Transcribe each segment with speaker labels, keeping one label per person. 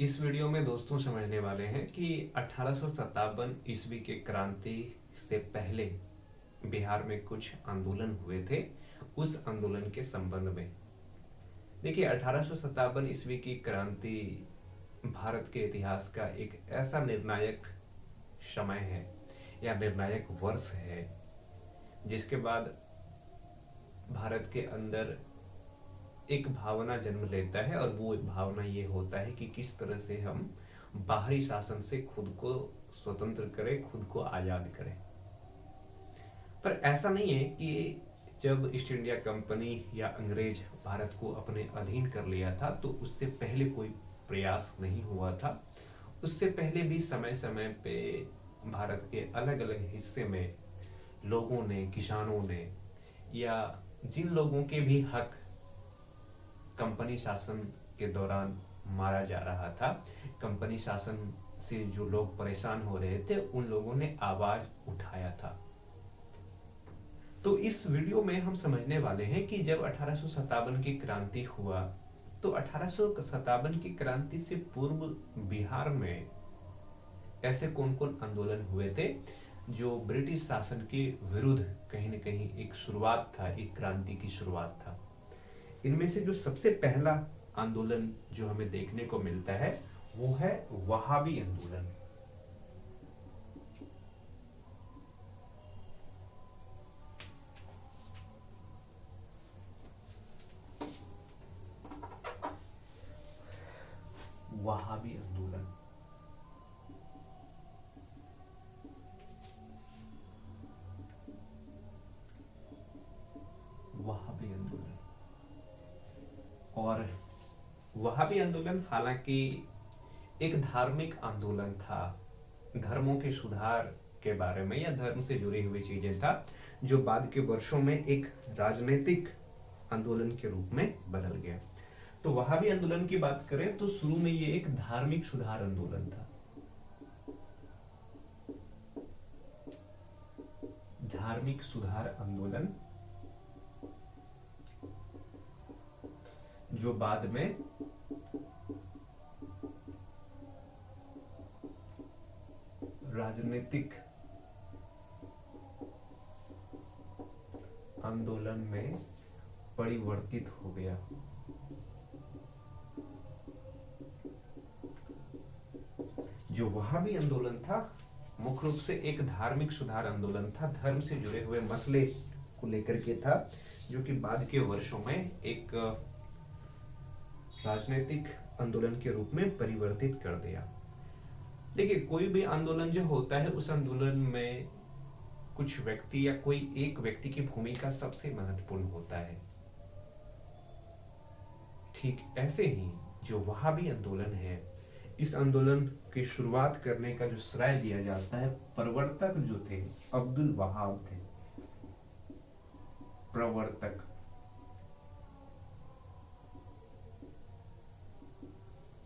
Speaker 1: इस वीडियो में दोस्तों समझने वाले हैं कि 1857 ईस्वी के क्रांति से पहले बिहार में कुछ आंदोलन हुए थे। उस आंदोलन के संबंध में देखिए, 1857 ईस्वी की क्रांति भारत के इतिहास का एक ऐसा निर्णायक समय है या निर्णायक वर्ष है जिसके बाद भारत के अंदर एक भावना जन्म लेता है, और वो भावना ये होता है कि किस तरह से हम बाहरी शासन से खुद को स्वतंत्र करें, खुद को आजाद करें। पर ऐसा नहीं है कि जब ईस्ट इंडिया कंपनी या अंग्रेज भारत को अपने अधीन कर लिया था तो उससे पहले कोई प्रयास नहीं हुआ था। उससे पहले भी समय समय पे भारत के अलग अलग हिस्से में लोगों ने, किसानों ने, या जिन लोगों के भी हक कंपनी शासन के दौरान मारा जा रहा था, कंपनी शासन से जो लोग परेशान हो रहे थे, उन लोगों ने आवाज उठाया था। तो इस वीडियो में हम समझने वाले हैं कि जब 1857 की क्रांति हुआ तो 1857 की क्रांति से पूर्व बिहार में ऐसे कौन कौन आंदोलन हुए थे जो ब्रिटिश शासन के विरुद्ध कहीं न कहीं एक शुरुआत था, एक क्रांति की शुरुआत था। इनमें से जो सबसे पहला आंदोलन जो हमें देखने को मिलता है वो है वहाबी आंदोलन। वहाबी आंदोलन वहाबी आंदोलन और वहाबी आंदोलन हालांकि एक धार्मिक आंदोलन था, धर्मों के सुधार के बारे में या धर्म से जुड़ी हुई चीजें था, जो बाद के वर्षों में एक राजनीतिक आंदोलन के रूप में बदल गया। तो वहाबी आंदोलन की बात करें तो शुरू में ये एक धार्मिक सुधार आंदोलन था। धार्मिक सुधार आंदोलन जो बाद में राजनीतिक आंदोलन में परिवर्तित हो गया। जो वहाबी आंदोलन था मुख्य रूप से एक धार्मिक सुधार आंदोलन था, धर्म से जुड़े हुए मसले को लेकर के था, जो कि बाद के वर्षों में एक राजनीतिक आंदोलन के रूप में परिवर्तित कर दिया। देखिए, कोई भी आंदोलन जो होता है उस आंदोलन में कुछ व्यक्ति या कोई एक व्यक्ति की भूमिका सबसे महत्वपूर्ण होता है। ठीक ऐसे ही जो वहाबी आंदोलन है, इस आंदोलन की शुरुआत करने का जो श्रेय दिया जाता है, प्रवर्तक जो थे अब्दुल वहाब थे। प्रवर्तक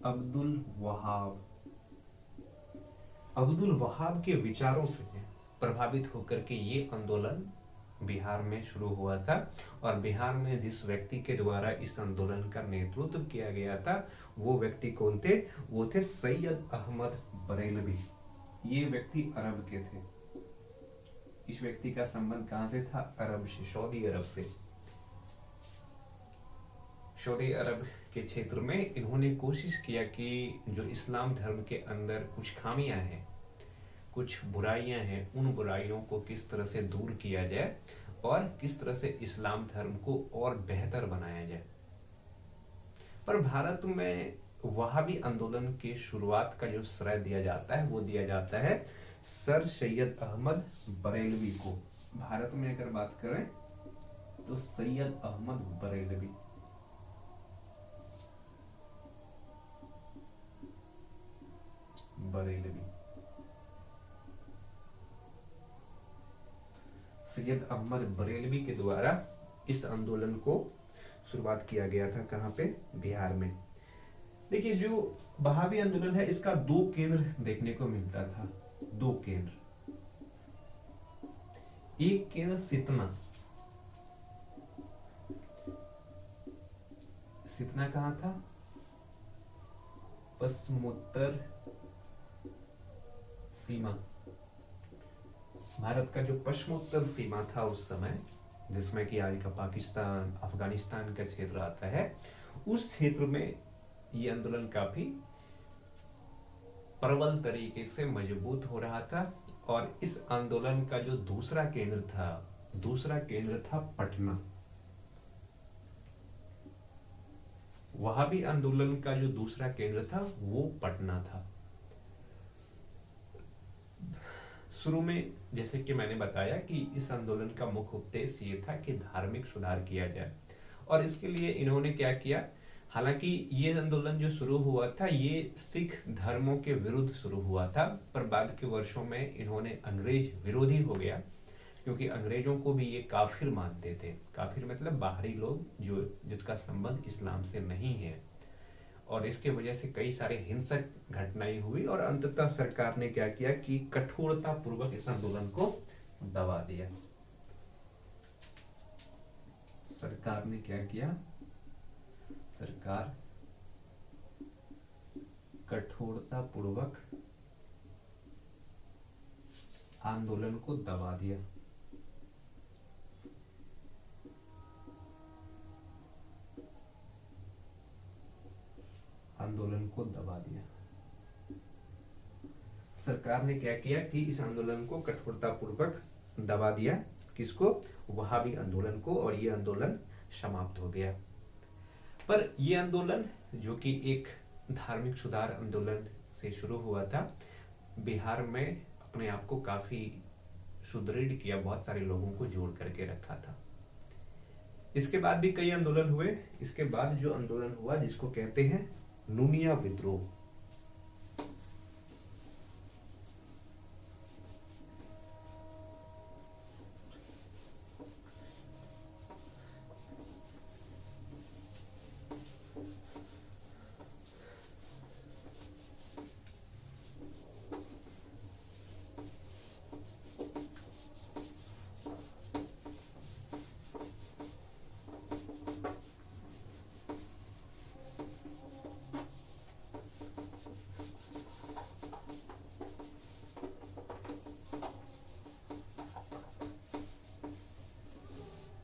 Speaker 1: अब्दुल वहाब के विचारों से प्रभावित होकर के ये आंदोलन बिहार में शुरू हुआ था। और बिहार में जिस व्यक्ति के द्वारा इस आंदोलन का नेतृत्व किया गया था वो व्यक्ति कौन थे? वो थे सैयद अहमद बरेलवी। ये व्यक्ति अरब के थे। इस व्यक्ति का संबंध कहां से था? अरब से, सऊदी अरब से। सऊदी अरब के क्षेत्र में इन्होंने कोशिश किया कि जो इस्लाम धर्म के अंदर कुछ खामियां हैं, कुछ बुराइयां हैं, उन बुराइयों को किस तरह से दूर किया जाए और किस तरह से इस्लाम धर्म को और बेहतर बनाया जाए। पर भारत में वहाबी आंदोलन की शुरुआत का जो श्रेय दिया जाता है वो दिया जाता है सर सैयद अहमद बरेलवी को। भारत में अगर बात करें तो सैयद अहमद बरेलवी। सैयद अहमद बरेलवी के द्वारा इस आंदोलन को शुरुआत किया गया था। कहां पे? बिहार में। देखिए, जो वहाबी आंदोलन है इसका दो केंद्र देखने को मिलता था। दो केंद्र, एक केंद्र सितना। सितना कहां था? पश्चिमोत्तर सीमा, भारत का जो पश्चिमोत्तर सीमा था उस समय, जिसमें कि आज का पाकिस्तान, अफगानिस्तान का क्षेत्र आता है, उस क्षेत्र में ये आंदोलन काफी प्रबल तरीके से मजबूत हो रहा था। और इस आंदोलन का जो दूसरा केंद्र था पटना। वहाबी आंदोलन का जो दूसरा केंद्र था वो पटना था। शुरू में जैसे कि मैंने बताया कि इस आंदोलन का मुख्य उद्देश्य ये था कि धार्मिक सुधार किया जाए, और इसके लिए इन्होंने क्या किया, हालांकि ये आंदोलन जो शुरू हुआ था ये सिख धर्मों के विरुद्ध शुरू हुआ था, पर बाद के वर्षों में इन्होंने अंग्रेज विरोधी हो गया, क्योंकि अंग्रेजों को भी ये काफिर मानते थे। काफिर मतलब बाहरी लोग जो जिसका संबंध इस्लाम से नहीं है, और इसके वजह से कई सारे हिंसक घटनाएं हुई, और अंततः सरकार ने क्या किया कि कठोरता पूर्वक इस आंदोलन को दबा दिया। सरकार ने क्या किया, सरकार कठोरता पूर्वक आंदोलन को दबा दिया। आंदोलन को दबा दिया। सरकार ने क्या किया कि इस आंदोलन को कठोरता पूर्वक दबा दिया। किसको? वहाबी आंदोलन को, और ये आंदोलन समाप्त हो गया। पर यह आंदोलन जो कि एक धार्मिक सुधार आंदोलन से शुरू हुआ था, बिहार में अपने आप को काफी सुदृढ़ किया, बहुत सारे लोगों को जोड़ करके रखा था। इसके बाद भी कई आंदोलन हुए। इसके बाद जो आंदोलन हुआ जिसको कहते हैं नूनिया विद्रोह।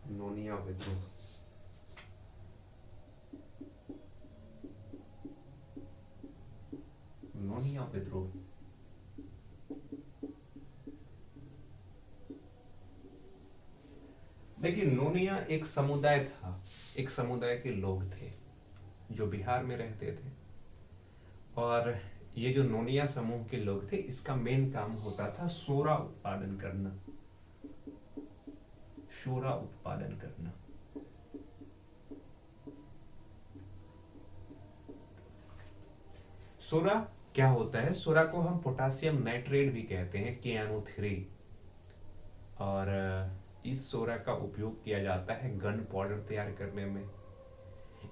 Speaker 1: नूनिया विद्रोह नूनिया विद्रोह देखिए, नोनिया एक समुदाय था, एक समुदाय के लोग थे जो बिहार में रहते थे। और ये जो नोनिया समूह के लोग थे, इसका मेन काम होता था सोरा उत्पादन करना। सोरा उत्पादन करना। सोरा क्या होता है? सोरा को हम पोटासियम नाइट्रेट भी कहते हैं, KNO3। और इस सोरा का उपयोग किया जाता है गन पाउडर तैयार करने में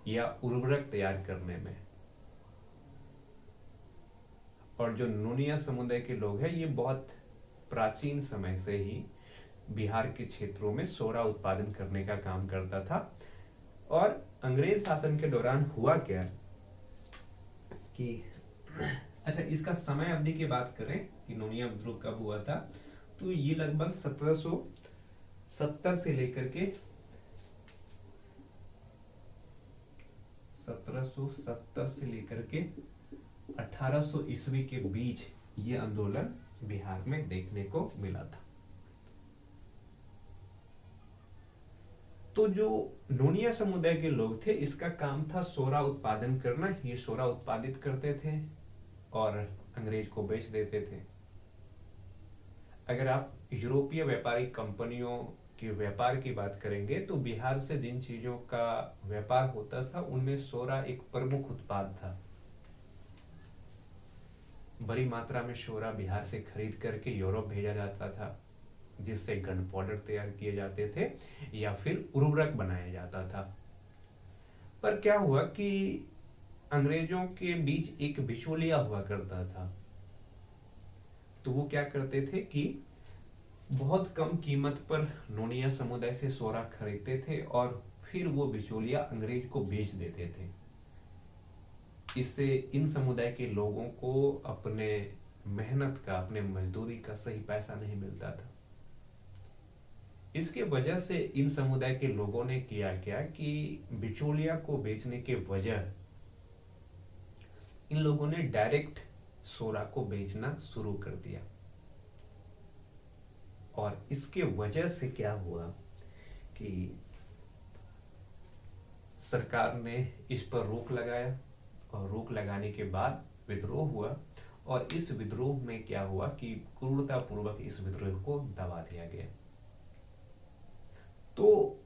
Speaker 1: या उर्वरक तैयार करने में। और जो नोनिया समुदाय के लोग हैं, ये बहुत प्राचीन समय से ही बिहार के क्षेत्रों में सोरा उत्पादन करने का काम करता था। और अंग्रेज शासन के दौरान हुआ क्या कि अच्छा, इसका समय अवधि की बात करें कि नोनिया विद्रोह कब हुआ था, तो ये लगभग 1770 से लेकर के 1770 से लेकर के 1800 ईस्वी के बीच ये आंदोलन बिहार में देखने को मिला था। तो जो नोनिया समुदाय के लोग थे, इसका काम था सोरा उत्पादन करना। ये सोरा उत्पादित करते थे और अंग्रेज को बेच देते थे। अगर आप यूरोपीय व्यापारिक कंपनियों के व्यापार की बात करेंगे, तो बिहार से जिन चीजों का व्यापार होता था उनमें सोरा एक प्रमुख उत्पाद था। बड़ी मात्रा में सोरा बिहार से खरीद करके यूरोप भेजा जाता था, जिससे गन पाउडर तैयार किए जाते थे या फिर उर्वरक बनाया जाता था। पर क्या हुआ कि अंग्रेजों के बीच एक बिचौलिया हुआ करता था। तो वो क्या करते थे कि बहुत कम कीमत पर नोनिया समुदाय से सोरा खरीदते थे और फिर वो बिचौलिया अंग्रेज को बेच देते थे। इससे इन समुदाय के लोगों को अपने मेहनत का, अपने मजदूरी का सही पैसा नहीं मिलता था। इसके वजह से इन समुदाय के लोगों ने किया क्या कि बिचौलिया को बेचने के वजह इन लोगों ने डायरेक्ट सोरा को बेचना शुरू कर दिया। और इसके वजह से क्या हुआ कि सरकार ने इस पर रोक लगाया, और रोक लगाने के बाद विद्रोह हुआ। और इस विद्रोह में क्या हुआ कि क्रूरतापूर्वक इस विद्रोह को दबा दिया गया। तो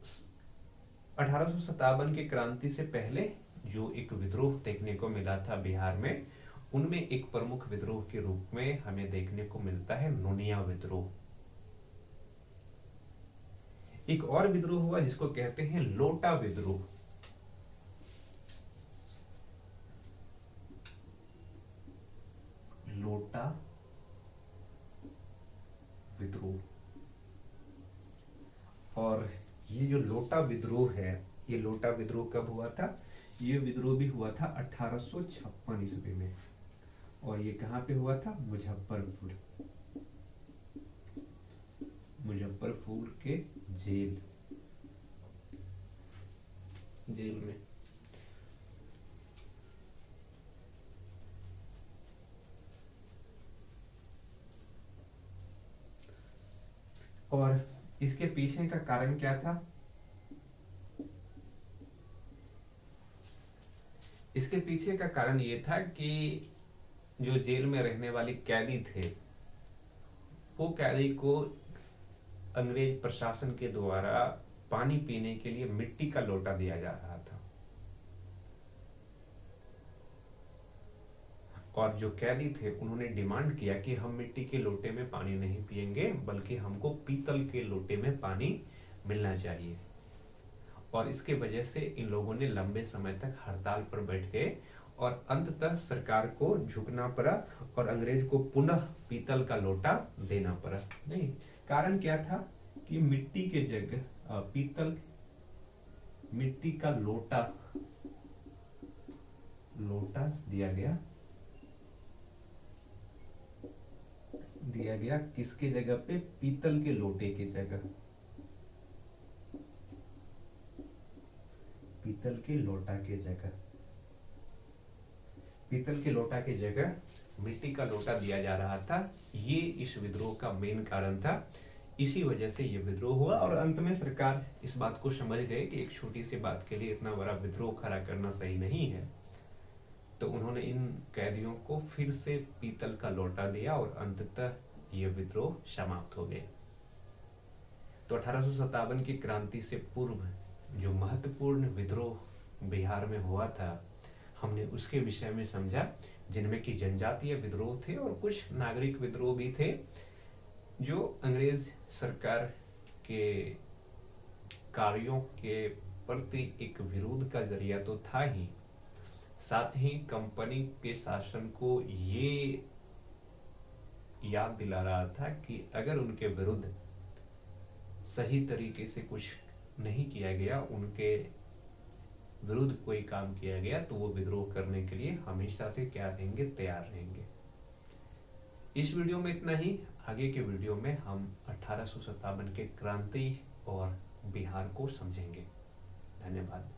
Speaker 1: 1857 की क्रांति से पहले जो एक विद्रोह देखने को मिला था बिहार में, उनमें एक प्रमुख विद्रोह के रूप में हमें देखने को मिलता है नोनिया विद्रोह। एक और विद्रोह हुआ जिसको कहते हैं लोटा विद्रोह। लोटा विद्रोह। और ये जो लोटा विद्रोह है, ये लोटा विद्रोह कब हुआ था? ये विद्रोह भी हुआ था 1856 ईस्वी में। और ये कहां पे हुआ था? मुजफ्फरपुर। मुजफ्फरपुर के जेल में। और इसके पीछे का कारण क्या था? इसके पीछे का कारण ये था कि जो जेल में रहने वाले कैदी थे, वो कैदी को अंग्रेज प्रशासन के द्वारा पानी पीने के लिए मिट्टी का लोटा दिया जा रहा था। और जो कैदी थे उन्होंने डिमांड किया कि हम मिट्टी के लोटे में पानी नहीं पिएंगे, बल्कि हमको पीतल के लोटे में पानी मिलना चाहिए। और इसके वजह से इन लोगों ने लंबे समय तक हड़ताल पर बैठ गए और अंततः सरकार को झुकना पड़ा और अंग्रेज को पुनः पीतल का लोटा देना पड़ा। नहीं, कारण क्या था कि मिट्टी के जगह मिट्टी का लोटा दिया गया किसके जगह पे? पीतल के लोटे के जगह। पीतल के लोटा के जगह मिट्टी का लोटा दिया जा रहा था। ये इस विद्रोह का मेन कारण था। इसी वजह से ये विद्रोह हुआ और अंत में सरकार इस बात को समझ गई कि एक छोटी सी बात के लिए इतना बड़ा विद्रोह खड़ा करना सही नहीं है। तो उन्होंने इन कैदियों को फिर से पीतल का लोटा दिया और अंततः ये विद्रोह समाप्त हो गए। तो 1857 की क्रांति से पूर्व जो महत्वपूर्ण विद्रोह बिहार में हुआ था, हमने उसके विषय में समझा, जिनमें कि जनजातीय विद्रोह थे और कुछ नागरिक विद्रोह भी थे, जो अंग्रेज सरकार के कार्यों के प्रति एक विरोध का जरिया तो था ही, साथ ही कंपनी के शासन को ये याद दिला रहा था कि अगर उनके विरुद्ध सही तरीके से कुछ नहीं किया गया, उनके विरुद्ध कोई काम किया गया, तो वो विद्रोह करने के लिए हमेशा से क्या रहेंगे? तैयार रहेंगे। इस वीडियो में इतना ही। आगे के वीडियो में हम 1857 के क्रांति और बिहार को समझेंगे। धन्यवाद।